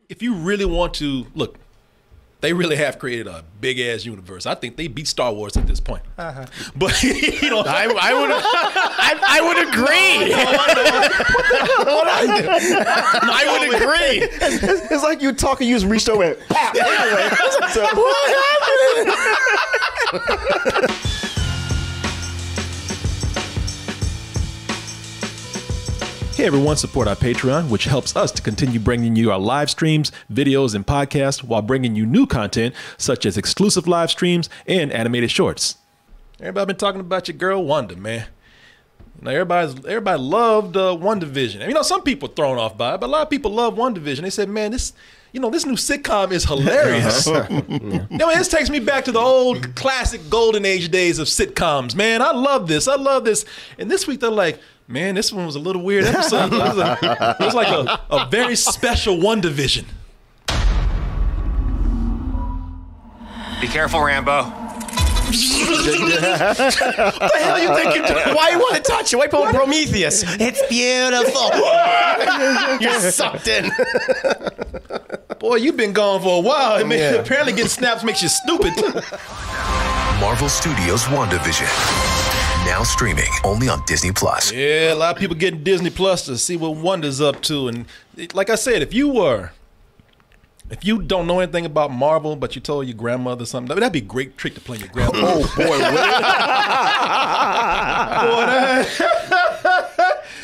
if you really want to look, they really have created a big ass universe. I think they beat Star Wars at this point. But you know, I would agree. I would agree. It's like you talking, you just reached over and pop. Anyway, so, what happened? Hey everyone, support our Patreon, which helps us to continue bringing you our live streams, videos, and podcasts while bringing you new content such as exclusive live streams and animated shorts. Everybody been talking about your girl Wanda, man. Now everybody loved WandaVision. And, you know, some people thrown off by it, but a lot of people love WandaVision. They said, man, this new sitcom is hilarious. This takes me back to the old classic golden age days of sitcoms, man. I love this. And this week they're like, man, this one was a little weird episode. It was like a very special WandaVision. Be careful, Rambo. What the hell you think you're doing? Why you want to touch it? Why pull Prometheus? It's beautiful. You're sucked in. Boy, you've been gone for a while. Apparently getting snaps makes you stupid. Marvel Studios' WandaVision. Now streaming only on Disney+. Yeah, a lot of people getting Disney Plus to see what Wanda's up to. And like I said, if you don't know anything about Marvel, but you told your grandmother something, that'd be a great trick to play your grandmother. Oh boy,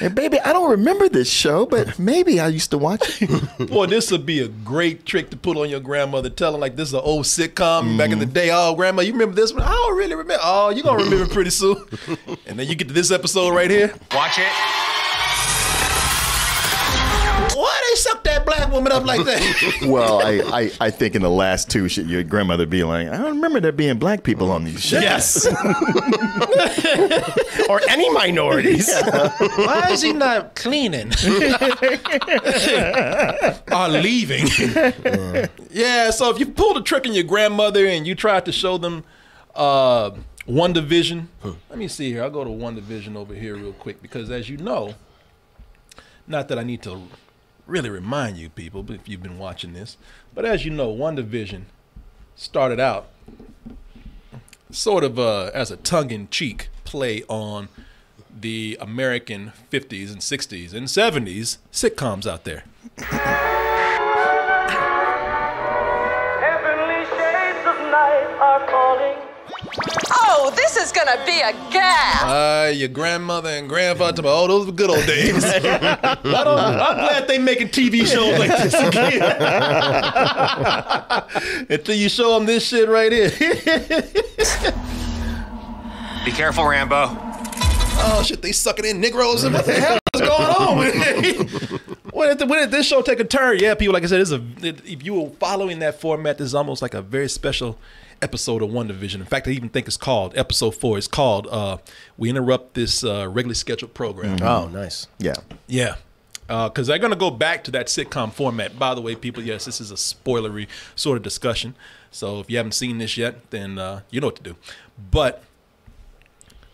hey baby, I don't remember this show, but maybe I used to watch it. Boy, this would be a great trick to put on your grandmother. Tell her like this is an old sitcom back in the day. Oh, grandma, you remember this one? I don't really remember. Oh, you're gonna remember pretty soon. And then you get to this episode right here. Watch it. Why they suck that black woman up like that? Well, I think in the last two, your grandmother be like, I don't remember there being black people on these shows. Yes. Or any minorities. Why is he not cleaning? Or leaving? Yeah, so if you pulled a trick on your grandmother and you tried to show them WandaVision, let me see here. I'll go to WandaVision over here real quick because as you know, not that I need to really remind you people, but if you've been watching this, but as you know, WandaVision started out sort of as a tongue-in-cheek play on the American 50s and 60s and 70s sitcoms out there. Heavenly shades of night are falling. Oh, this is gonna be a gas. Your grandmother and grandfather, oh, those were good old days. I'm glad they making TV shows like this again. Until you show them this shit right here. Be careful, Rambo. Oh shit, they sucking in Negroes. What the hell is going on with me? When did this show take a turn? Yeah, people, like I said, if you were following that format, this is almost like a very special episode of WandaVision. In fact, I even think it's called episode 4. It's called We Interrupt This Regularly Scheduled Program. Oh, nice. Yeah. Yeah. Because they're going to go back to that sitcom format. By the way, people, yes, this is a spoilery sort of discussion. So if you haven't seen this yet, then you know what to do. But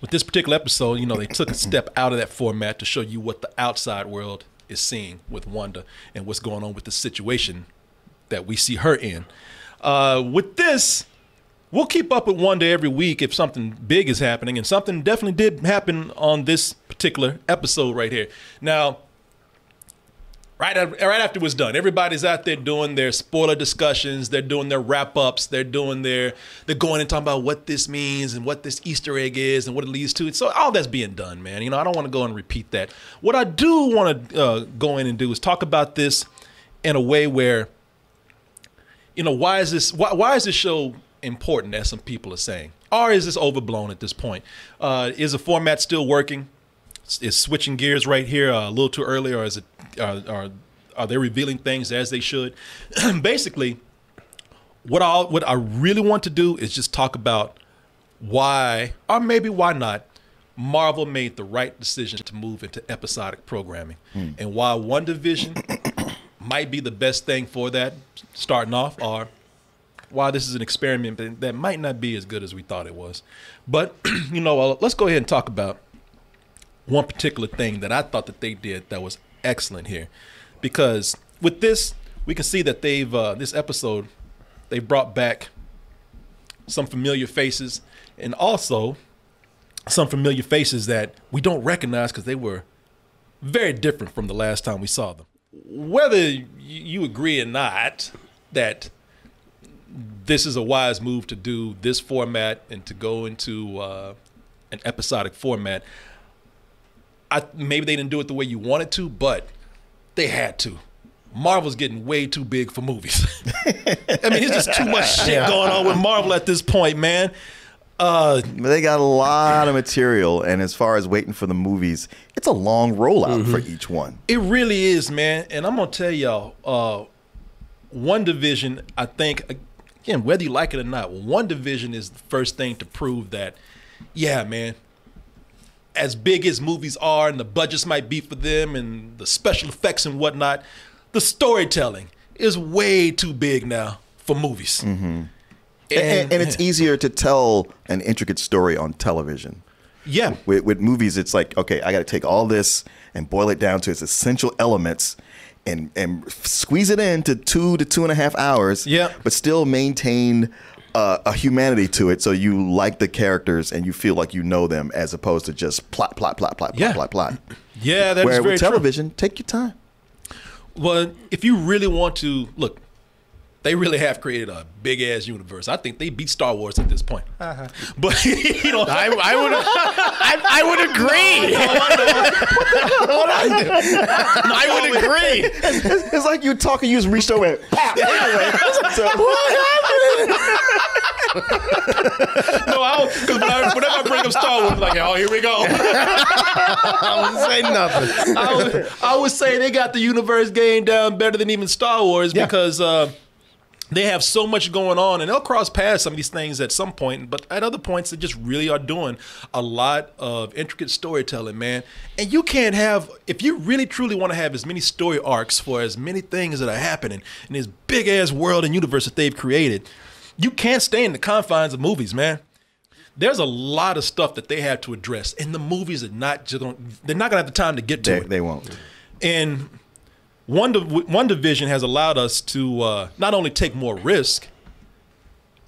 with this particular episode, you know, they took a step out of that format to show you what the outside world is seeing with Wanda and what's going on with the situation that we see her in. With this, we'll keep up with Wanda every week if something big is happening, and something definitely did happen on this particular episode right here. Now, right after it was done, everybody's out there doing their spoiler discussions, they're doing their wrap-ups, they're going and talking about what this means and what this Easter egg is and what it leads to. So all that's being done, man. You know, I don't want to go and repeat that. What I do want to go in and do is talk about this in a way where, you know, why is this show important, as some people are saying, or is this overblown at this point? Is the format still working? Is switching gears right here a little too early, or is it are they revealing things as they should? Basically, what I really want to do is just talk about why, or maybe why not, Marvel made the right decision to move into episodic programming, and why WandaVision might be the best thing for that starting off, or why this is an experiment that might not be as good as we thought it was. But, you know, let's go ahead and talk about one particular thing that I thought that they did that was excellent here. Because with this, we can see that they've this episode they brought back some familiar faces and also some familiar faces that we don't recognize because they were very different from the last time we saw them. Whether you agree or not that this is a wise move to do this format and to go into an episodic format, maybe they didn't do it the way you wanted to, but they had to. Marvel's getting way too big for movies. I mean, it's just too much shit going on with Marvel at this point, man. They got a lot of material, and as far as waiting for the movies, it's a long rollout for each one. It really is, man. And I'm gonna tell y'all, WandaVision, I think, again, whether you like it or not, WandaVision is the first thing to prove that, yeah, man, as big as movies are and the budgets might be for them and the special effects and whatnot, the storytelling is way too big now for movies. And it's easier to tell an intricate story on television. Yeah. With movies, it's like, okay, I got to take all this and boil it down to its essential elements and squeeze it into 2 to 2.5 hours, but still maintain a humanity to it so you like the characters and you feel like you know them as opposed to just plot. Yeah, that's very with television, take your time. Well, if you really want to, look, they really have created a big ass universe. I think they beat Star Wars at this point. But you know, I would agree. I would agree. It's like you talking, you just reached over and anyway. So, what happened? No, because whenever I bring up Star Wars, I'm like, oh, here we go. I wouldn't say nothing. I would say they got the universe game down better than even Star Wars because they have so much going on, and they'll cross past some of these things at some point, but at other points, they just really are doing a lot of intricate storytelling, man. And you can't have, if you really truly want to have as many story arcs for as many things that are happening in this big-ass world and universe that they've created, you can't stay in the confines of movies, man. There's a lot of stuff that they have to address, and the movies are not just they're not going to have the time to get to it. They won't. And WandaVision has allowed us to not only take more risk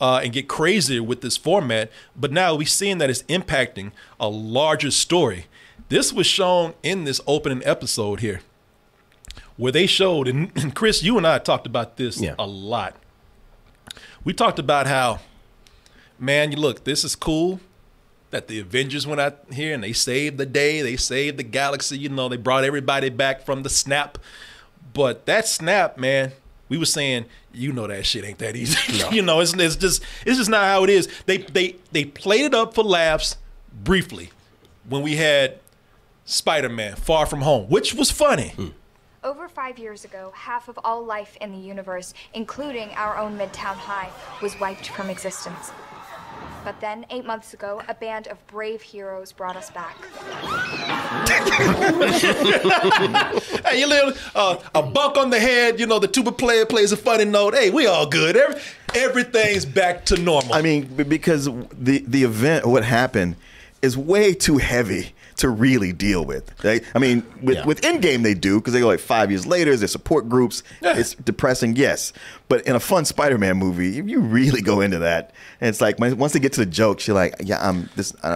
and get crazier with this format, but now we're seeing that it's impacting a larger story. This was shown in this opening episode here, where they showed, and Chris, you and I talked about this a lot. We talked about how, man, look, this is cool that the Avengers went out here and they saved the day, they saved the galaxy, you know, they brought everybody back from the snap. But that snap, man, we were saying, you know, that shit ain't that easy. No. You know, it's just not how it is. They played it up for laughs briefly when we had Spider-Man Far From Home, which was funny. Over 5 years ago, half of all life in the universe, including our own Midtown High, was wiped from existence. But then, 8 months ago, a band of brave heroes brought us back. Hey, you little a bunk on the head, you know, the tuba player plays a funny note. Hey, we all good. Everything's back to normal. I mean, because the event, what happened, is way too heavy to really deal with. Right? I mean, with Endgame they do, because they go like 5 years later, there's support groups. Yeah. It's depressing, yes. But in a fun Spider-Man movie, if you really go into that, and it's like, once they get to the jokes, you're like, yeah, I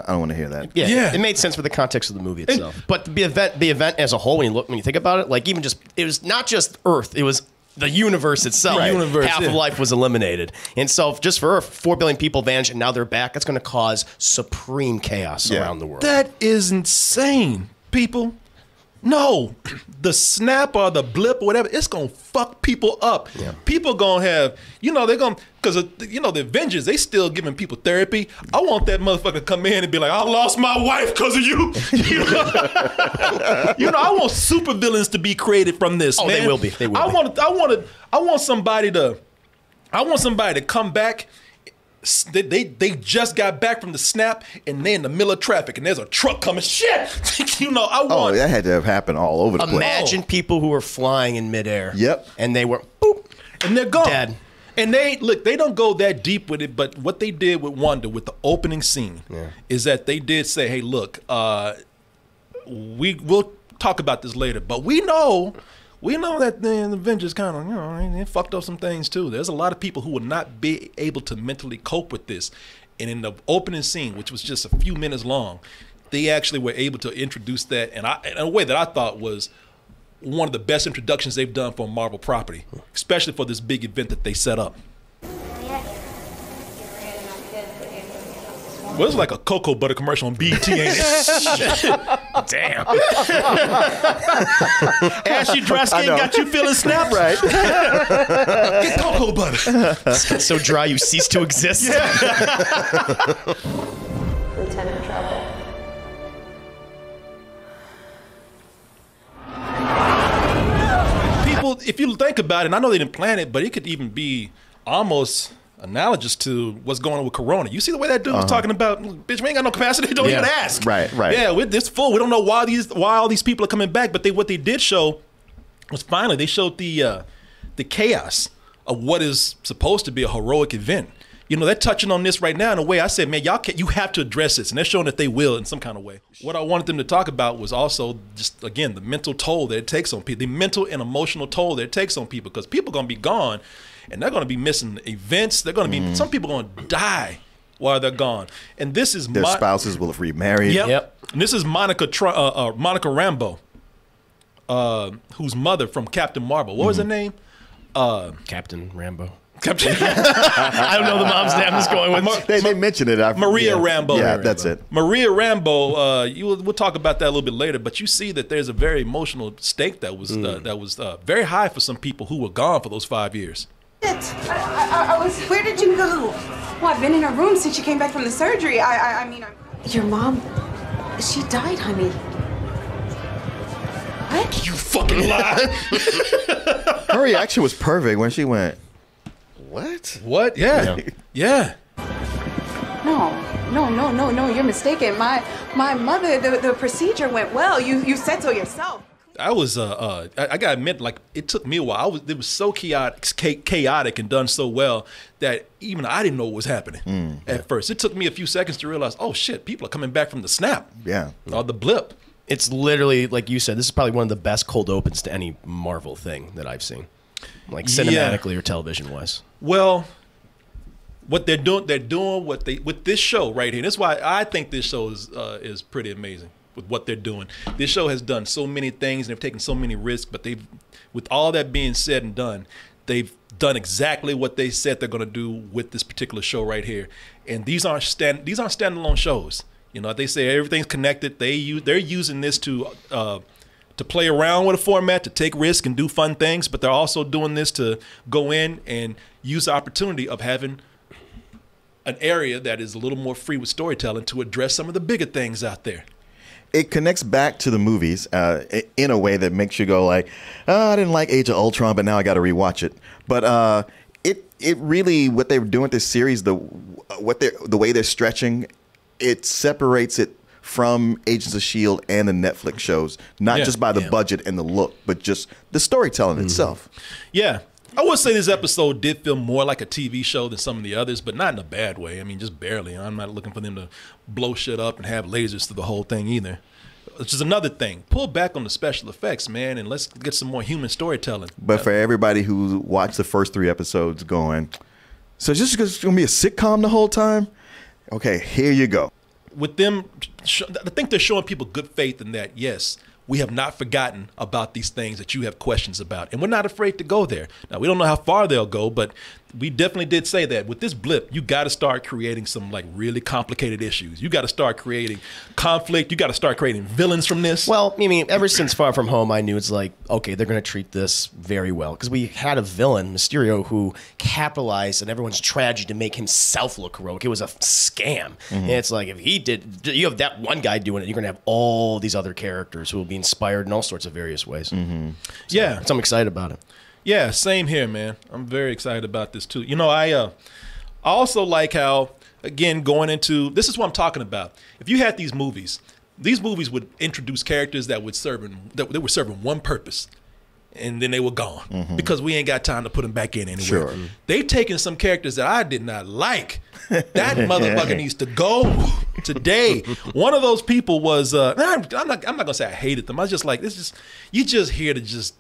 don't want to hear that. Yeah, it made sense for the context of the movie itself. But the event as a whole, when you think about it, like even just, it was not just Earth, it was the universe itself. Right. Half of life was eliminated. And so just for Earth, 4 billion people vanished and now they're back, that's going to cause supreme chaos around the world. That is insane, people. No, the snap or the blip or whatever, it's going to fuck people up. Yeah. People going to have, you know, they're going to, because, you know, the Avengers, they still giving people therapy. I want that motherfucker to come in and be like, I lost my wife because of you. You know? You know, I want supervillains to be created from this, man. They will be. They will I want somebody to come back. They just got back from the snap and they're in the middle of traffic and there's a truck coming. Shit, you know, I want. Oh, that had to have happened all over the place. Imagine people who were flying in midair. Yep. And they were boop, and they're gone. Dead. And they don't go that deep with it, but what they did with Wanda with the opening scene is that they did say, hey, look, we'll talk about this later, but we know we know that the Avengers kind of, you know, they fucked up some things too. There's a lot of people who will not be able to mentally cope with this. And in the opening scene, which was just a few minutes long, they actually were able to introduce that in a way that I thought was one of the best introductions they've done for a Marvel property, especially for this big event that they set up. Well, it's like a cocoa butter commercial on BET, ain't it? Damn. Ashy dry skin got you feeling snapped? Right. Get cocoa butter. It's so dry you cease to exist. Lieutenant Trouble. People, if you think about it, and I know they didn't plan it, but it could even be almost analogous to what's going on with Corona. You see the way that dude was talking about, bitch, we ain't got no capacity, don't even ask. Right. Yeah, it's full. We don't know why all these people are coming back, but what they did show was finally they showed the chaos of what is supposed to be a heroic event. You know, they're touching on this right now in a way I said, man, you have to address this, and they're showing that they will in some kind of way. What I wanted them to talk about was also just, again, the mental toll that it takes on people, the mental and emotional toll that it takes on people, because people are going to be gone, and they're going to be missing events. They're going to be, some people are going to die while they're gone. And this is their spouses will have remarried. Yep. And this is Monica Rambeau, whose mother from Captain Marvel. What was her name? Captain Rambo. Captain. I don't know the mom's name. I'm just going with. They mentioned it. Maria Rambeau. Yeah, that's it. Maria Rambeau. We'll talk about that a little bit later. But you see that there's a very emotional stake that was very high for some people who were gone for those 5 years. I was. Where did you go? Well, I've been in her room since she came back from the surgery. I mean. Your mom, she died, honey. What? You fucking lie. Her reaction was perfect when she went, what? What? Yeah. Yeah. No, you're mistaken. My mother, the procedure went well. You said so yourself. I was I gotta admit, like, it took me a while. It was so chaotic and done so well that even I didn't know what was happening at first. It took me a few seconds to realize, oh shit, people are coming back from the snap. Yeah. Or the blip. It's literally, like you said, this is probably one of the best cold opens to any Marvel thing that I've seen, like cinematically or television wise. Well, what they're doing with this show right here. That's why I think this show is pretty amazing with what they're doing. This show has done so many things and they've taken so many risks, but with all that being said and done, they've done exactly what they said they're going to do with this particular show right here. And these aren't standalone shows. You know, they say everything's connected. They're using this to play around with a format, to take risks and do fun things, but they're also doing this to go in and use the opportunity of having an area that is a little more free with storytelling to address some of the bigger things out there. It connects back to the movies in a way that makes you go like, oh, I didn't like Age of Ultron, but now I got to rewatch it. But it really, what they're doing with this series, the way they're stretching, it separates it from Agents of S.H.I.E.L.D. and the Netflix shows, not just by the budget and the look, but just the storytelling itself. Yeah. I would say this episode did feel more like a TV show than some of the others, but not in a bad way. I mean, just barely. I'm not looking for them to blow shit up and have lasers through the whole thing either. Which is another thing. Pull back on the special effects, man, and let's get some more human storytelling. But for everybody who watched the first 3 episodes going, so is this just going to be a sitcom the whole time? Okay, here you go. With them, I think they're showing people good faith in that, yes, we have not forgotten about these things that you have questions about. And we're not afraid to go there. Now, we don't know how far they'll go, but we definitely did say that with this blip, you got to start creating some like really complicated issues. You got to start creating conflict. You got to start creating villains from this. Well, I mean, ever since Far From Home, I knew it's like, okay, they're going to treat this very well. Because we had a villain, Mysterio, who capitalized on everyone's tragedy to make himself look heroic. It was a scam. And it's like, if he did, you have that one guy doing it, you're going to have all these other characters who will be inspired in all sorts of various ways. So, yeah. So I'm excited about it. Yeah, same here, man. I'm very excited about this too. You know, I also like how, again, going into, this is what I'm talking about. If you had these movies would introduce characters that were serving one purpose, and then they were gone because we ain't got time to put them back in anywhere. Sure. They've taken some characters that I did not like. That motherfucker needs to go today. One of those people was I'm not gonna say I hated them. I was just like, you just here to just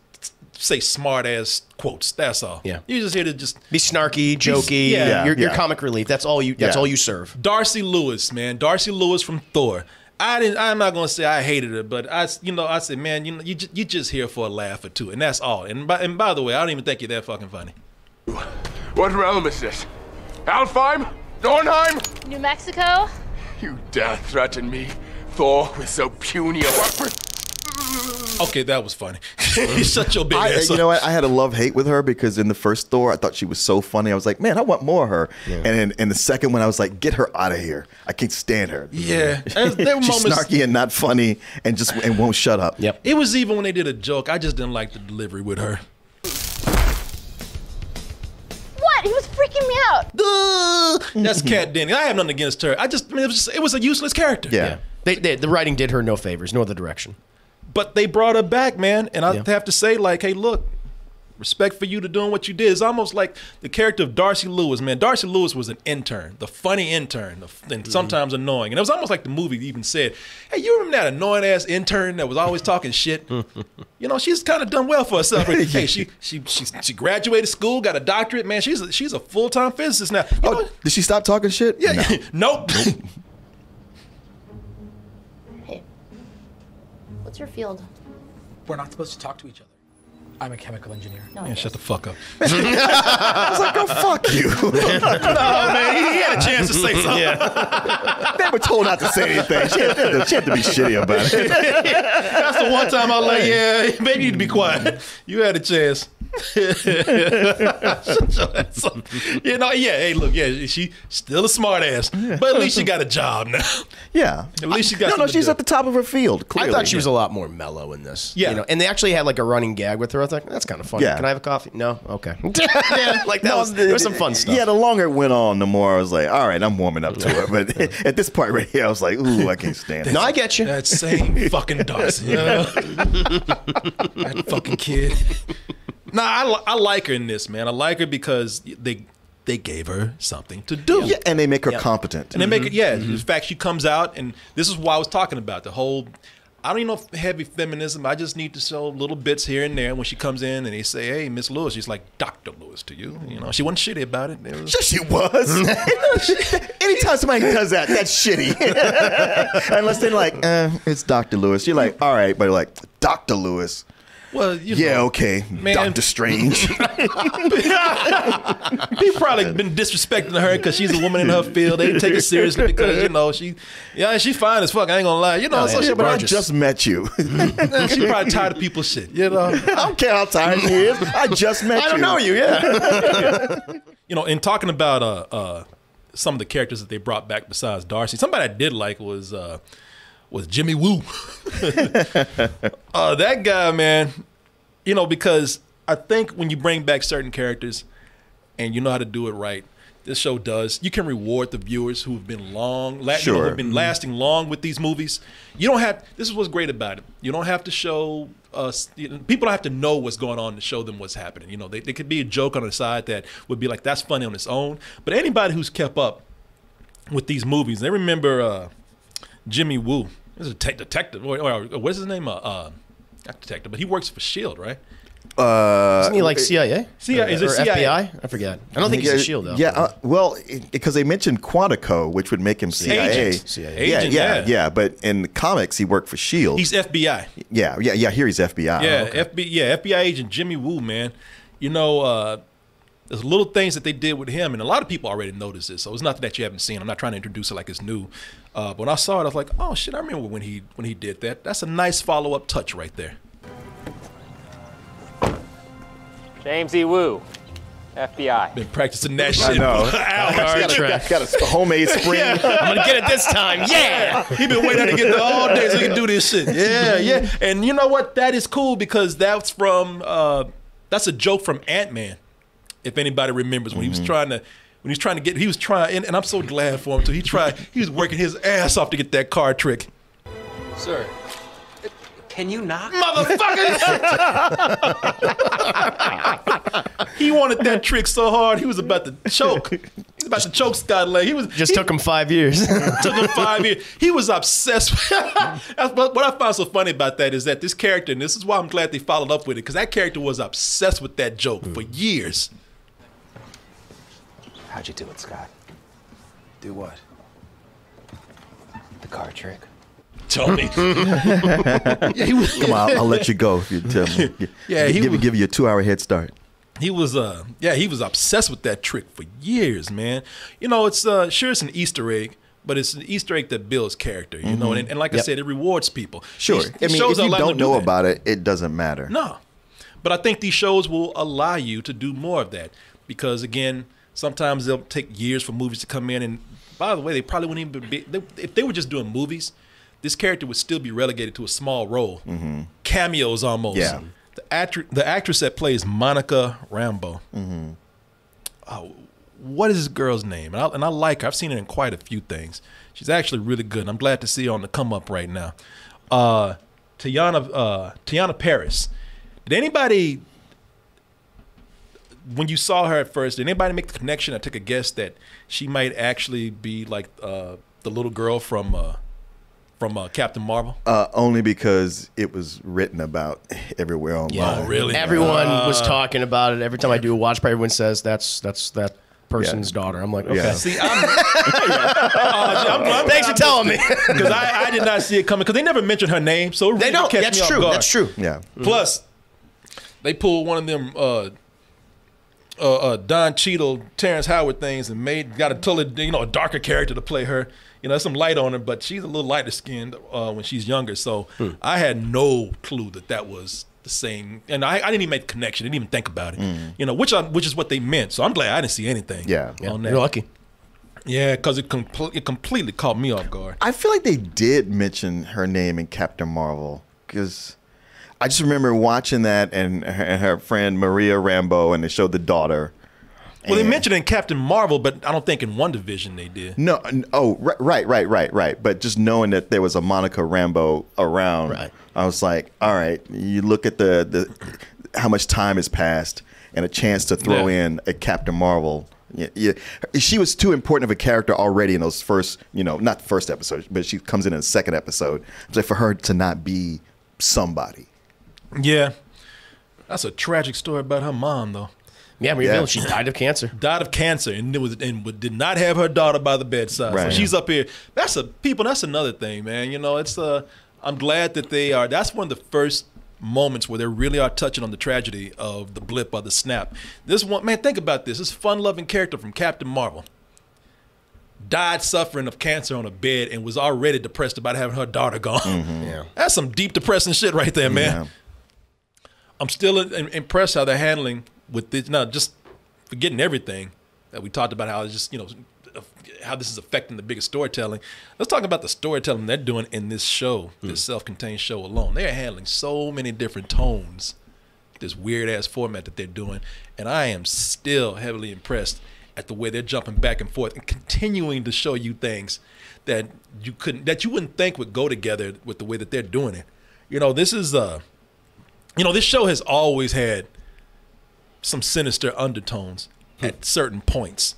say smart ass quotes. That's all. Yeah. You're just here to just be snarky, jokey. You're comic relief. That's all you. That's all you serve. Darcy Lewis, man. Darcy Lewis from Thor. I'm not gonna say I hated her, but I said, man, you just here for a laugh or two, and that's all. And by the way, I don't even think you're that fucking funny. What realm is this? Alfheim? Dornheim? New Mexico? You dare threaten me, Thor, with so puny a weapon? Okay, that was funny. Shut your big ass up. You know what? I had a love-hate with her because in the first Thor, I thought she was so funny. I was like, man, I want more of her. Yeah. And in the second one, I was like, get her out of here. I can't stand her. Yeah. There were She's moments, snarky and not funny and won't shut up. Yep. It was even when they did a joke, I just didn't like the delivery with her. What? He was freaking me out. That's Kat Denning. I have nothing against her. It was a useless character. Yeah. The writing did her no favors, no other direction. But they brought her back, man. And I have to say, like, hey, look, respect for you to doing what you did. It's almost like the character of Darcy Lewis, man. Darcy Lewis was an intern, the funny intern, and sometimes annoying. And it was almost like the movie even said, hey, you remember that annoying-ass intern that was always talking shit? You know, she's kind of done well for herself. Hey, she graduated school, got a doctorate. Man, she's a full-time physicist now. You know, did she stop talking shit? Yeah. No. Nope. Hey, what's your field? We're not supposed to talk to each other. I'm a chemical engineer. No, shut the fuck up. I was like, go fuck you. No, man, he had a chance to say something. Yeah. They were told not to say anything. She had to be shitty about it. That's the one time I was like, yeah, maybe you need to be quiet. You had a chance. Shut your ass up. You know, yeah, hey, look, yeah, she's still a smart ass, but at least she got a job now. Yeah. At least she got No, she's at the top of her field, clearly. I thought she was a lot more mellow in this. Yeah. You know, and they actually had like a running gag with her. I was like, that's kind of funny. Yeah. Can I have a coffee? No? Okay. Like there was some fun stuff. Yeah, the longer it went on, the more I was like, all right, I'm warming up to it. But at this part right here, I was like, ooh, I can't stand it. No, I get you. That same fucking Darcy. You know? That fucking kid. Nah, I like her in this, man. I like her because they gave her something to do. Yeah, and they make her competent. And they make it, in fact, she comes out, and this is what I was talking about, the whole, I don't even know if heavy feminism, I just need to show little bits here and there. When she comes in and they say, hey, Miss Lewis, she's like, Dr. Lewis to you. You know, she wasn't shitty about it. Sure she was. Anytime somebody does that, that's shitty. Unless they're like, it's Dr. Lewis. You're like, all right, but like, Dr. Lewis. Well, okay, man. Doctor Strange. People probably been disrespecting her because she's a woman in her field. They take her seriously because she's fine as fuck. I ain't gonna lie, you know. But I just met you. She probably tired of people's shit, you know. I don't care how tired she is. I just met you. I don't know you, yeah. You know, in talking about some of the characters that they brought back besides Darcy, somebody I did like was Jimmy Woo. That guy, man, you know, because I think when you bring back certain characters and you know how to do it right, this show does, you can reward the viewers who have been who have been lasting long with these movies. You don't have, this is what's great about it. You don't have to show us, people don't have to know what's going on to show them what's happening. You know, they could be a joke on the side that would be like, that's funny on its own. But anybody who's kept up with these movies, they remember Jimmy Woo. He's a detective. Or what's his name? Not detective, but he works for S.H.I.E.L.D., right? Isn't he like CIA? CIA is it or CIA? FBI? I forget. I don't think he's a S.H.I.E.L.D. though. Yeah, well, because they mentioned Quantico, which would make him CIA. Agent. Yeah. But in the comics, he worked for S.H.I.E.L.D. He's FBI. Yeah. Here he's FBI. Yeah, FBI agent Jimmy Woo, man. You know, there's little things that they did with him, and a lot of people already noticed this, so it's nothing that you haven't seen. I'm not trying to introduce it like it's new. But when I saw it, I was like, oh shit, I remember when he did that. That's a nice follow-up touch right there. James E. Woo, FBI. Been practicing that shit. I know. Got a homemade spring. I'm gonna get it this time. Yeah. He been waiting to get there all day so he can do this shit. Yeah. And you know what? That is cool because that's from that's a joke from Ant-Man. If anybody remembers when he was trying to and I'm so glad for him too. He was working his ass off to get that card trick. Sir, can you knock? Motherfucker! He wanted that trick so hard he was about to choke. about to choke Scott Lang. Took him 5 years. Took him 5 years. He was obsessed with what I found so funny about that is that this character, and this is why I'm glad they followed up with it, because that character was obsessed with that joke for years. How'd you do it, Scott? Do what? The card trick. Tony. Come on, I'll let you go if you tell me. Yeah, give you a 2-hour head start. He was he was obsessed with that trick for years, man. You know, it's sure it's an Easter egg, but it's an Easter egg that builds character, you know, and like I said, it rewards people. Sure. I mean, if you don't know about it, it doesn't matter. No. But I think these shows will allow you to do more of that because, again, sometimes they'll take years for movies to come in. And by the way, they probably wouldn't even be, if they were just doing movies, this character would still be relegated to a small role. Cameos almost. Yeah. The actress that plays Monica Rambeau. What is this girl's name? And I like her. I've seen her in quite a few things. She's actually really good. And I'm glad to see her on the come up right now. Teyana Paris. Did anybody, when you saw her at first, did anybody make the connection? I took a guess that she might actually be like the little girl from Captain Marvel? Only because it was written about everywhere online. Yeah, really? Everyone was talking about it. Every time I do a watch party, everyone says that's that person's daughter. I'm like, okay. Yeah. See, thanks for telling me. Because I did not see it coming because they never mentioned her name. So it really they don't. catch That's me true. off guard. That's true. Yeah. Plus, they pulled one of them Don Cheadle, Terrence Howard things and got a totally a darker character to play her. You know, there's some light on her, but she's a little lighter skinned when she's younger. So I had no clue that was the same, and I didn't even make the connection. Didn't even think about it. You know, which is what they meant. So I'm glad I didn't see anything. Yeah, on that. You're lucky. Yeah, because it completely caught me off guard. I feel like they did mention her name in Captain Marvel because I just remember watching that and her friend Maria Rambeau, and they showed the daughter. Well, they mentioned it in Captain Marvel, but I don't think in WandaVision they did. No, right. But just knowing that there was a Monica Rambeau around, I was like, all right. You look at the how much time has passed, and a chance to throw in a Captain Marvel. Yeah, she was too important of a character already in those first, not the first episode, but she comes in the second episode. It's like for her to not be somebody. Yeah, that's a tragic story about her mom, though. Yeah, we revealed she died of cancer. Died of cancer, and did not have her daughter by the bedside. Right. So she's up here. That's another thing, man. You know, it's I'm glad that they are. That's one of the first moments where they really are touching on the tragedy of the blip or the snap. This one, man, think about this. This fun-loving character from Captain Marvel died suffering of cancer on a bed and was already depressed about having her daughter gone. Yeah, that's some deep depressing shit right there, man. Yeah. I'm still impressed how they're handling with this. Now, just forgetting everything that we talked about, how it's just how this is affecting the bigger storytelling. Let's talk about the storytelling they're doing in this show, this self-contained show alone. They are handling so many different tones, this weird-ass format that they're doing, and I am still heavily impressed at the way they're jumping back and forth and continuing to show you things that you wouldn't think would go together with the way that they're doing it. You know, this is this show has always had some sinister undertones at certain points.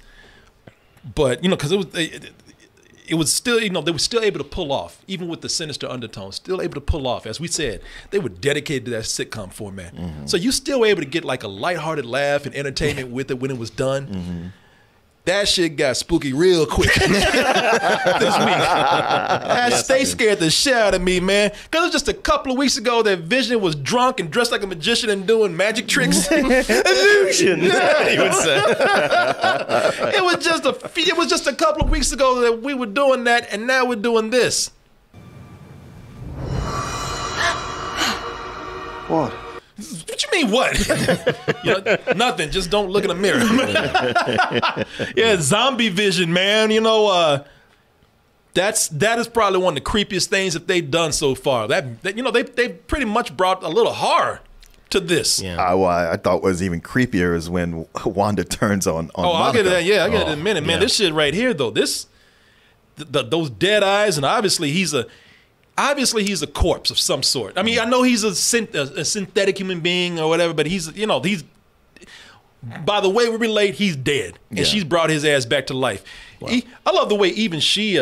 But, because it was still, they were still able to pull off, even with the sinister undertones, still able to pull off. As we said, they were dedicated to that sitcom format. So you still were able to get like a lighthearted laugh and entertainment with it when it was done. That shit got spooky real quick this week. They scared the shit out of me, man. Because it was just a couple of weeks ago that Vision was drunk and dressed like a magician and doing magic tricks. Illusion, he would say. It was just a couple of weeks ago that we were doing that, and now we're doing this. What? What you mean, what? Nothing. Just don't look in the mirror. Yeah, zombie vision, man. That is probably one of the creepiest things that they've done so far. They pretty much brought a little horror to this. Yeah. I thought was even creepier is when Wanda turns on Monica. I'll get to that. Yeah, I'll get it in a minute, man. This shit right here, though. Those dead eyes, and obviously he's a corpse of some sort. I mean, I know he's a synthetic human being or whatever, but he's by the way we relate, he's dead. And she's brought his ass back to life. Wow. I love the way even she,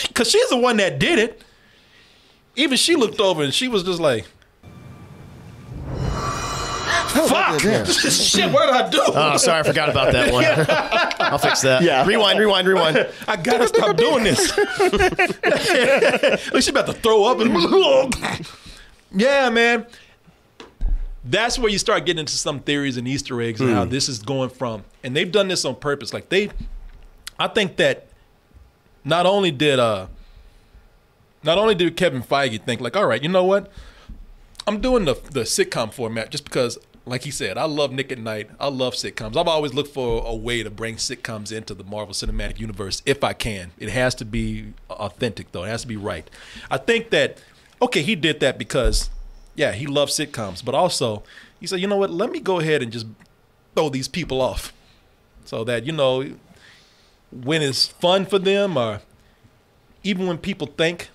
because she's the one that did it. Even she looked over and she was just like, fuck! Shit, what did I do? Oh, sorry, I forgot about that one. I'll fix that. Yeah. Rewind. I gotta stop doing this. She's about to throw up and yeah, man. That's where you start getting into some theories and Easter eggs and how this is going from, and they've done this on purpose. Like I think that not only did Kevin Feige think like, all right, you know what? I'm doing the sitcom format just because, like he said, I love Nick at Night. I love sitcoms. I've always looked for a way to bring sitcoms into the Marvel Cinematic Universe if I can. It has to be authentic, though. It has to be right. I think that, okay, he did that because, yeah, he loves sitcoms. But also, he said, you know what? Let me go ahead and just throw these people off so that, you know, when it's fun for them or even when people think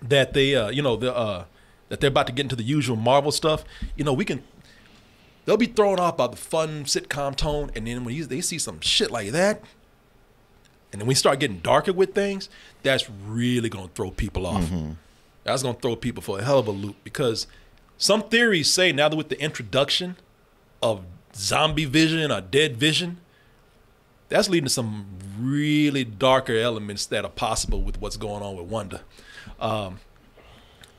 that they, that they're about to get into the usual Marvel stuff, you know, they'll be thrown off by the fun sitcom tone, and then when they see some shit like that, and then we start getting darker with things, that's really gonna throw people off. That's gonna throw people for a hell of a loop, because some theories say now that with the introduction of zombie Vision or dead Vision, that's leading to some really darker elements that are possible with what's going on with Wanda.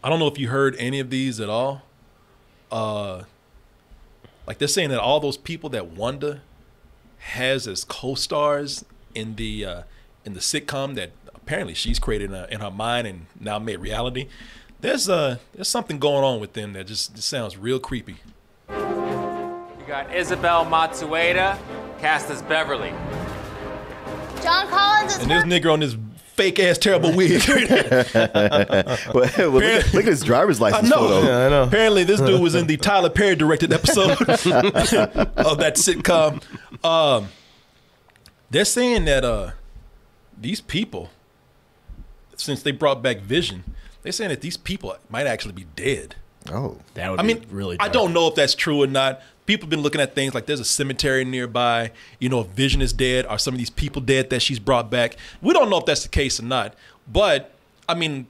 I don't know if you heard any of these at all. Like they're saying that all those people that Wanda has as co-stars in the sitcom that apparently she's created in her mind and now made reality, there's something going on with them that just sounds real creepy. You got Isabel Matsueda, cast as Beverly. John Collins is and this nigga on this fake ass terrible wig. well, look at his driver's license photo. Yeah, I know. Apparently, this dude was in the Tyler Perry directed episode of that sitcom. They're saying that these people, since they brought back Vision, they're saying that these people might actually be dead. Oh, that would be really dark. I don't know if that's true or not. People have been looking at things like there's a cemetery nearby. You know, if Vision is dead, are some of these people dead that she's brought back? We don't know if that's the case or not. But I mean,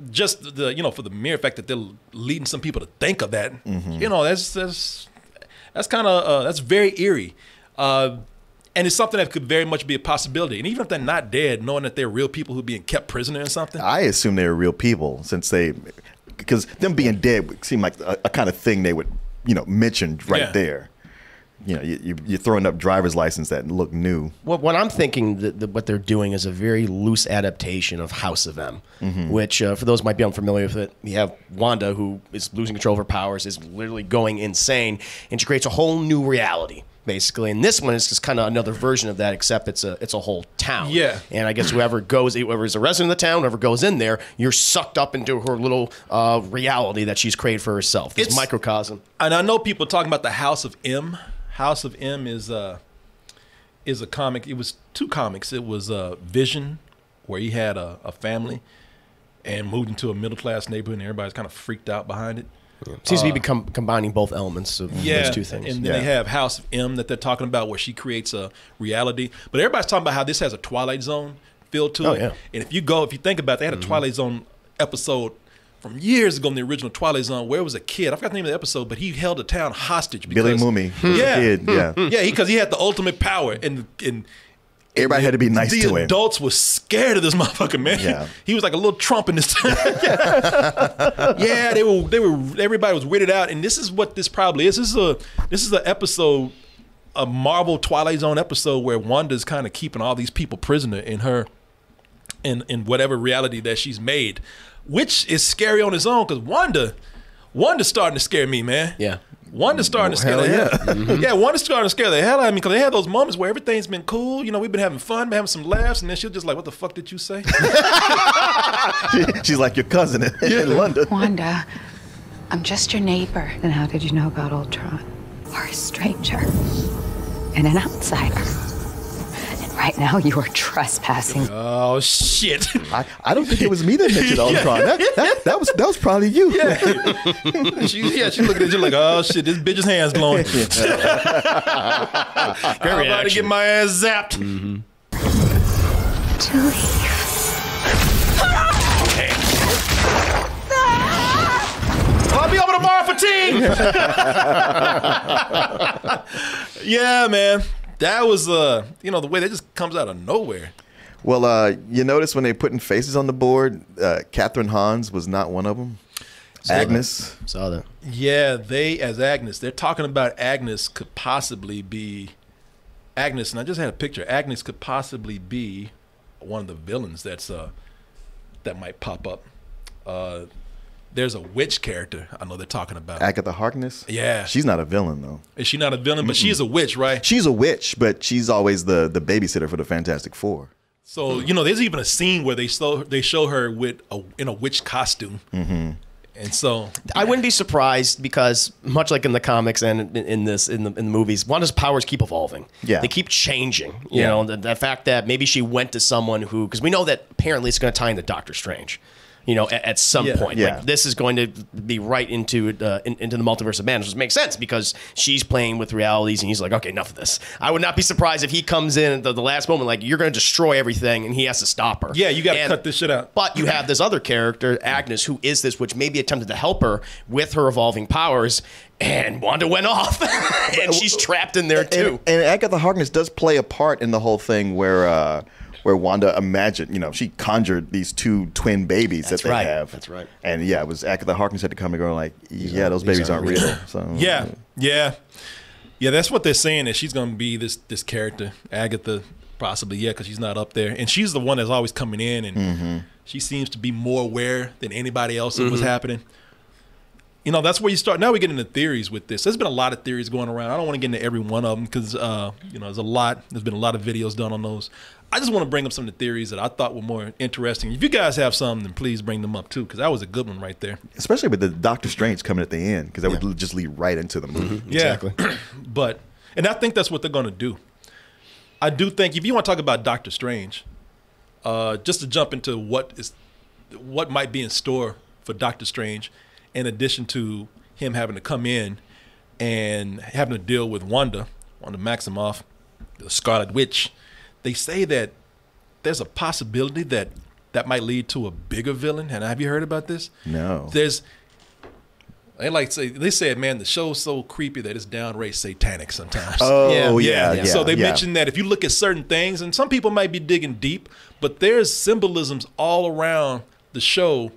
just for the mere fact that they're leading some people to think of that, you know, that's kind of that's very eerie, and it's something that could very much be a possibility. And even if they're not dead, knowing that they're real people who are being kept prisoner or something, I assume they're real people because them being dead would seem like a kind of thing they would, mention right there. You know, you're throwing up driver's license that look new. Well, what I'm thinking what they're doing is a very loose adaptation of House of M, which, for those who might be unfamiliar with it, you have Wanda, who is losing control of her powers, is literally going insane, and she creates a whole new reality, basically. And this one is just kind of another version of that, except it's a whole town. Yeah. And I guess whoever is a resident of the town, whoever goes in there, you're sucked up into her little reality that she's created for herself. This microcosm. And I know people talking about the House of M. House of M is a comic. It was two comics. It was Vision, where he had a family and moved into a middle class neighborhood, and everybody's kind of freaked out behind it. Yeah. Seems to be combining both elements of those two things. And then they have House of M that they're talking about, where she creates a reality. But everybody's talking about how this has a Twilight Zone feel to it. Yeah. And if you think about it, they had a Twilight Zone episode from years ago in the original Twilight Zone, where it was a kid. I forgot the name of the episode, but he held a town hostage. Billy Mooney. Yeah, because he had the ultimate power, and everybody had to be nice to him. The adults were scared of this motherfucker, man. Yeah. He was like a little Trump in this town. Yeah, they were. Everybody was weirded out, and this is what this probably is. This is an episode, a Marvel Twilight Zone episode, where Wanda's kind of keeping all these people prisoner in in whatever reality that she's made. Which is scary on its own, because Wanda's starting to scare me, man. Yeah. Wanda's starting to scare the hell. Yeah, Wanda's starting to scare the hell out of me, because they have those moments where everything's been cool. You know, we've been having fun, been having some laughs, and then she'll just like, what the fuck did you say? She's like your cousin in London. Wanda, I'm just your neighbor. Then how did you know about Ultron? Or a stranger. And an outsider. And Right now, you are trespassing. Oh shit! I don't think it was me that mentioned Ultron. That was probably you. Yeah, she looked at you like, oh shit, this bitch's hand's glowing. Very I'm about to get my ass zapped. To leave. I'll be over tomorrow for tea. Yeah, man. That was, the way that just comes out of nowhere. Well, you notice when they putting faces on the board, Catherine Hahn was not one of them. Agnes. Saw that. Yeah, as Agnes. They're talking about Agnes could possibly be, Agnes, and I just had a picture. Agnes could possibly be one of the villains that might pop up. There's a witch character I know they're talking about. Agatha Harkness? Yeah. She's not a villain, though. Is she not a villain? But she is a witch, right? She's a witch, but she's always the babysitter for the Fantastic Four. So, there's even a scene where they show her in a witch costume. Mm-hmm. And so I wouldn't be surprised because much like in the comics and in the movies, Wanda's powers keep evolving. Yeah. They keep changing. You know, the fact that maybe she went to someone who, because we know that apparently it's going to tie into Doctor Strange. At some point, like this is going to be right into the multiverse of madness, which makes sense because she's playing with realities, and he's like, okay, enough of this. I would not be surprised if he comes in at the last moment, like you're going to destroy everything, and he has to stop her. Yeah, you got to cut this shit out. But you have this other character, Agnes, who is this, which maybe attempted to help her with her evolving powers. And Wanda went off, and she's trapped in there too. And Agatha Harkness does play a part in the whole thing where Wanda imagined, she conjured these two twin babies that they have. That's right. And yeah, it was Agatha Harkness had to come and go like, yeah, those babies aren't real. So Yeah. That's what they're saying, that she's going to be this character, Agatha, possibly, because she's not up there. And she's the one that's always coming in, and she seems to be more aware than anybody else of what's happening. That's where you start. Now we get into theories with this. There's been a lot of theories going around. I don't want to get into every one of them because, there's a lot. There's been a lot of videos done on those. I just want to bring up some of the theories that I thought were more interesting. If you guys have some, then please bring them up too, because that was a good one right there. Especially with the Doctor Strange coming at the end, because that would just lead right into the movie. Exactly. And I think that's what they're going to do. I do think, if you want to talk about Doctor Strange, just to jump into what might be in store for Doctor Strange, in addition to him having to come in and having to deal with Wanda Maximoff, the Scarlet Witch, they say that there's a possibility that might lead to a bigger villain. And have you heard about this? No. They said, man, the show's so creepy that it's downright satanic sometimes. Oh, yeah. So they mentioned that if you look at certain things, and some people might be digging deep, but there's symbolisms all around the show,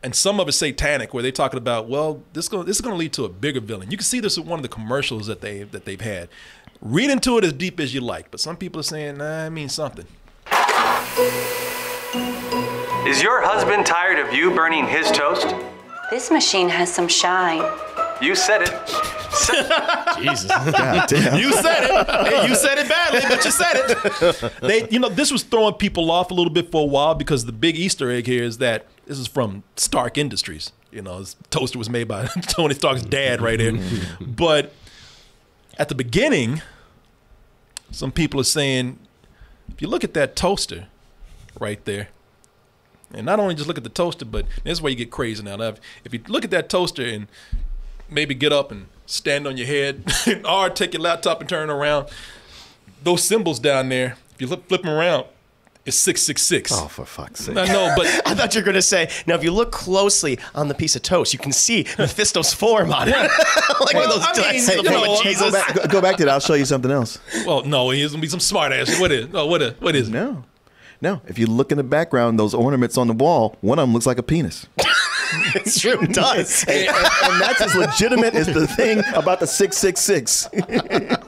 and some of it's satanic, where they're talking about, well, this is going to lead to a bigger villain. You can see this in one of the commercials that they've had. Read into it as deep as you like, but some people are saying, nah, it means something. Is your husband tired of you burning his toast? This machine has some shine. You said it. Jesus. God damn. You said it. Hey, you said it badly, but you said it. This was throwing people off a little bit for a while, because the big Easter egg here is that this is from Stark Industries. This toaster was made by Tony Stark's dad right here. But at the beginning, some people are saying, if you look at that toaster right there, and not only just look at the toaster, but this is where you get crazy now. If you look at that toaster and maybe get up and stand on your head, or take your laptop and turn it around, those symbols down there, if you flip them around, it's 666. Oh, for fuck's sake. I know, but I thought you were going to say, now if you look closely on the piece of toast, you can see Mephisto's form on it. Like one of those Jesus. Go back to that. I'll show you something else. Well, no, he's going to be some smart ass. What is it? No. If you look in the background, those ornaments on the wall, one of them looks like a penis. It's true, it does. and that's as legitimate as the thing about the 666.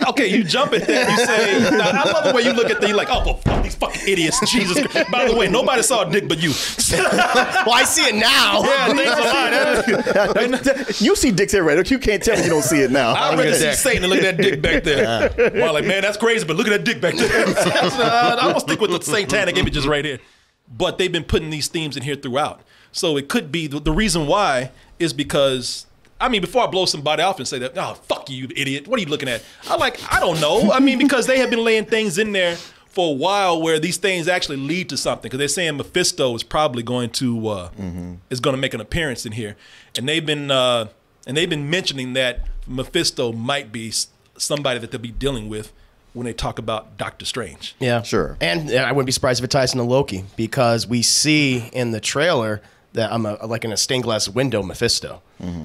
Okay, you jump at that. You say, I love the way you look at that. You're like, oh, well, fuck these fucking idiots. Jesus Christ. By the way, nobody saw a dick but you. Well, I see it now. Yeah, thanks a lot. You see dicks everywhere. You can't tell me you don't see it now. I'd rather see Satan and look at that dick back there. Well, like, man, that's crazy, but look at that dick back there. I'm going to stick with the satanic images right here. But they've been putting these themes in here throughout. So it could be, the reason why is because I mean, before I blow somebody off and say that, oh, fuck you idiot, what are you looking at? I don't know. I mean, because they have been laying things in there for a while where these things actually lead to something. Because they're saying Mephisto is probably going to make an appearance in here, and they've been mentioning that Mephisto might be somebody that they'll be dealing with when they talk about Doctor Strange. Yeah, sure. And I wouldn't be surprised if it ties into Loki, because we see in the trailer that I'm like in a stained glass window Mephisto.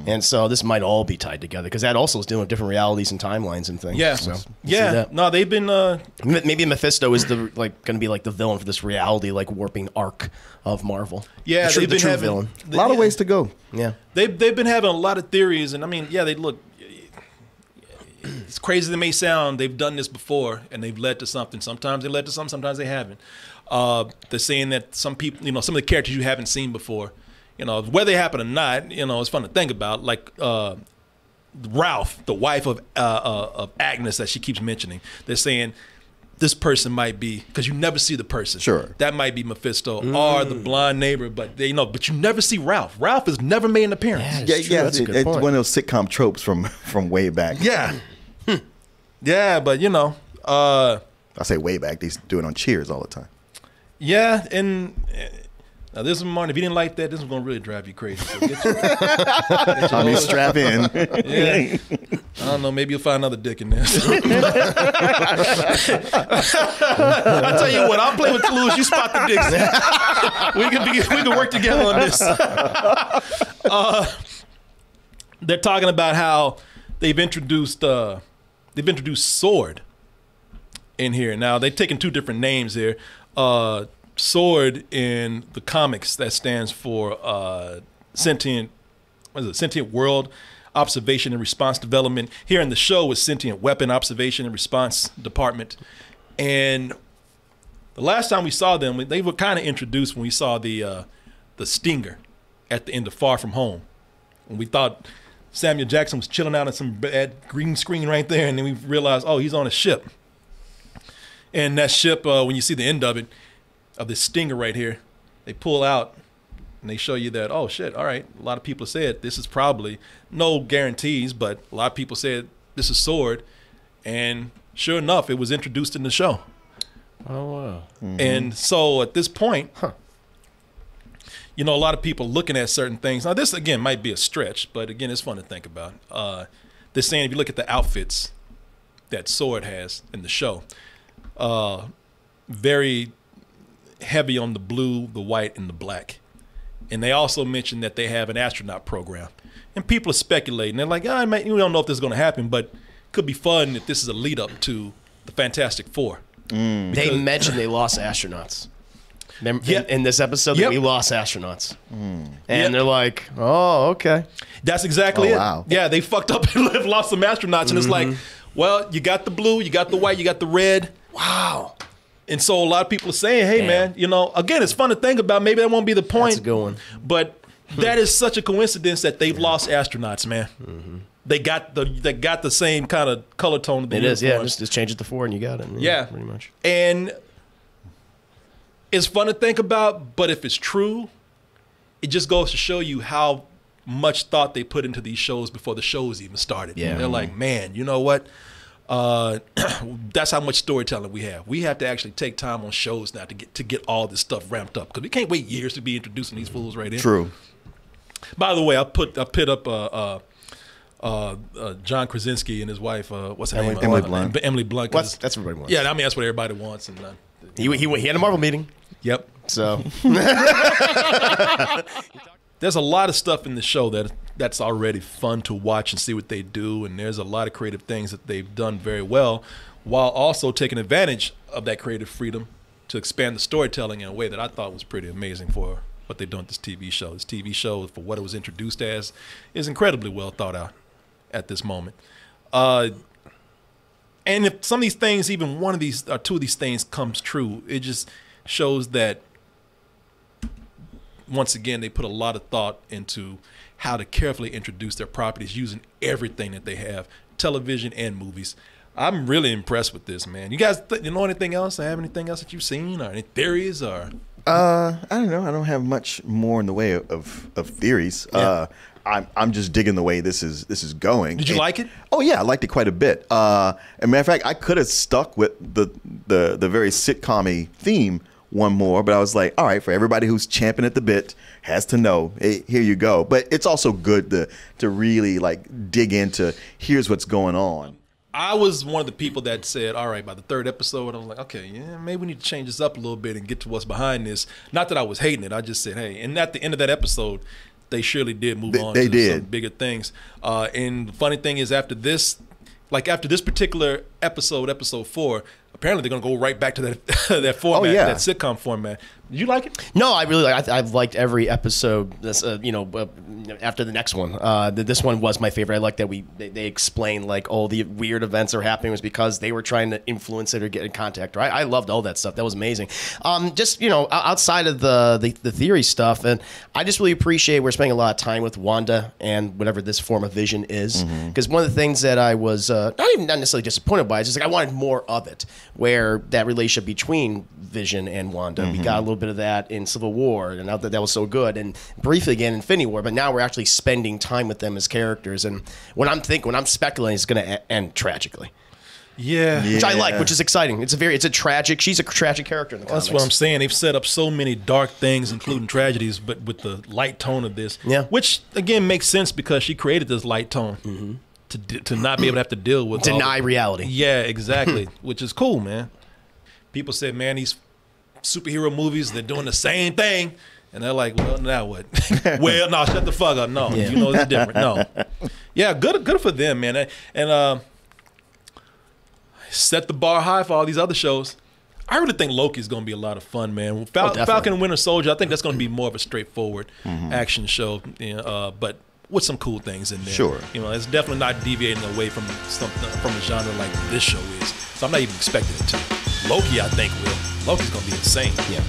And so this might all be tied together, because that also is dealing with different realities and timelines and things. Yeah, so, yeah. No, they've been. Maybe Mephisto is the going to be like the villain for this reality warping arc of Marvel. Yeah, they've been having villain. A lot of ways to go. Yeah, they've been having a lot of theories, and I mean, yeah, they look. It's crazy as it may sound, they've done this before, and they've led to something. Sometimes they led to something, sometimes they haven't. They're saying that some people, some of the characters you haven't seen before, whether they happen or not, it's fun to think about. Like Ralph, the wife of Agnes that she keeps mentioning. They're saying this person might be, because you never see the person. Sure. That might be Mephisto or the blonde neighbor, but but you never see Ralph. Ralph has never made an appearance. Yeah, that's a good point. One of those sitcom tropes from way back. Yeah. Yeah, but I say way back. They used to do it on Cheers all the time. Yeah, and now this one, Martin, if you didn't like that, this is going to really drive you crazy. So strap in. Yeah. I don't know, maybe you'll find another dick in there. I tell you what, I'll play with Toulouse. You spot the dicks. We can work together on this. They're talking about how they've introduced Sword in here. Now they've taken two different names here. Sword in the comics, that stands for Sentient World Observation and Response Development. Here in the show is Sentient Weapon Observation and Response Department. And the last time we saw them, they were kind of introduced when we saw the Stinger at the end of Far From Home, when we thought Samuel Jackson was chilling out on some bad green screen right there, and then we realized, oh, he's on a ship. And that ship, when you see the end of it, of this Stinger right here, they pull out and they show you that, oh shit, all right, a lot of people said this is probably, no guarantees, but a lot of people said this is Sword, and sure enough, it was introduced in the show. Oh wow. And so at this point, a lot of people looking at certain things. Now this again might be a stretch, but again, it's fun to think about. They're saying if you look at the outfits that Sword has in the show, very heavy on the blue, the white, and the black. And they also mentioned that they have an astronaut program. And people are speculating. They're like, we don't know if this is going to happen, but it could be fun if this is a lead up to the Fantastic Four. They mentioned they lost astronauts. Remember, in this episode, that we lost astronauts. And they're like, oh, okay. That's exactly it. Wow. Yeah, they fucked up and lost some astronauts. And it's like, well, you got the blue, you got the white, you got the red. Wow. And so a lot of people are saying, hey, man, again, it's fun to think about. Maybe that won't be the point. That's a good one. But that is such a coincidence that they've lost astronauts, man. They got the same kind of color tone. It is, yeah. Just change it to 4 and you got it. Yeah. Pretty much. And it's fun to think about, but if it's true, it just goes to show you how much thought they put into these shows before the shows even started. Yeah. They're like, man, you know what? That's how much storytelling we have. We have to actually take time on shows now to get all this stuff ramped up, because we can't wait years to be introducing these fools right in. True. By the way, I put up John Krasinski and his wife. What's her name? Emily Blunt. Emily Blunt. That's what everybody wants. Yeah, I mean that's what everybody wants. And he had a Marvel meeting. Yep. So there's a lot of stuff in the show that's already fun to watch and see what they do, and there's a lot of creative things that they've done very well, while also taking advantage of that creative freedom to expand the storytelling in a way that I thought was pretty amazing for what they've done with this TV show. This TV show, for what it was introduced as, is incredibly well thought out at this moment. And if some of these things, even one of these or two of these things comes true, it just shows that once again, they put a lot of thought into how to carefully introduce their properties using everything that they have, television and movies. I'm really impressed with this, man. You guys, you know anything else? Have anything else that you've seen, or any theories, or? I don't know. I don't have much more in the way of theories. Yeah. I'm just digging the way this is going. Did you like it? Oh yeah, I liked it quite a bit. As a matter of fact, I could have stuck with the very sitcom-y theme one more, but I was like, all right, for everybody who's champing at the bit, has to know, hey, here you go. But it's also good to really like dig into here's what's going on. I was one of the people that said, all right, by the third episode, I was like, okay, yeah, maybe we need to change this up a little bit and get to what's behind this. Not that I was hating it. I just said, hey, and at the end of that episode, they surely did move on to some bigger things. And the funny thing is after this particular episode 4, apparently they're going to go right back to that format, that sitcom format. Did you like it? No, I really like. I've liked every episode. This, after the next one, this one was my favorite. I like that they explained like all the weird events that are happening was because they were trying to influence it or get in contact. Right? I loved all that stuff. That was amazing. Just outside of the theory stuff, and I just really appreciate we're spending a lot of time with Wanda and whatever this form of Vision is. Because one of the things that I was not necessarily disappointed by is just like I wanted more of it, where that relationship between Vision and Wanda, we got a little bit of that in Civil War, and that was so good, and briefly again in Infinity War, but now we're actually spending time with them as characters, and what I'm speculating is going to end tragically. Yeah. Which I like, which is exciting. She's a tragic character in the comics. That's what I'm saying. They've set up so many dark things, including tragedies, but with the light tone of this, which again makes sense because she created this light tone to not be able to have to deal with reality. Yeah, exactly, which is cool, man. People said, man, these superhero movies, they're doing the same thing. And they're like, well, now what? Well, no, shut the fuck up. No, you know it's different. No. Yeah, good for them, man. And set the bar high for all these other shows. I really think Loki's going to be a lot of fun, man. Falcon and Winter Soldier, I think that's going to be more of a straightforward action show, but with some cool things in there. Sure. It's definitely not deviating away from a genre like this show is. So I'm not even expecting it to. Loki, I think, will. Loki's going to be insane. Yeah.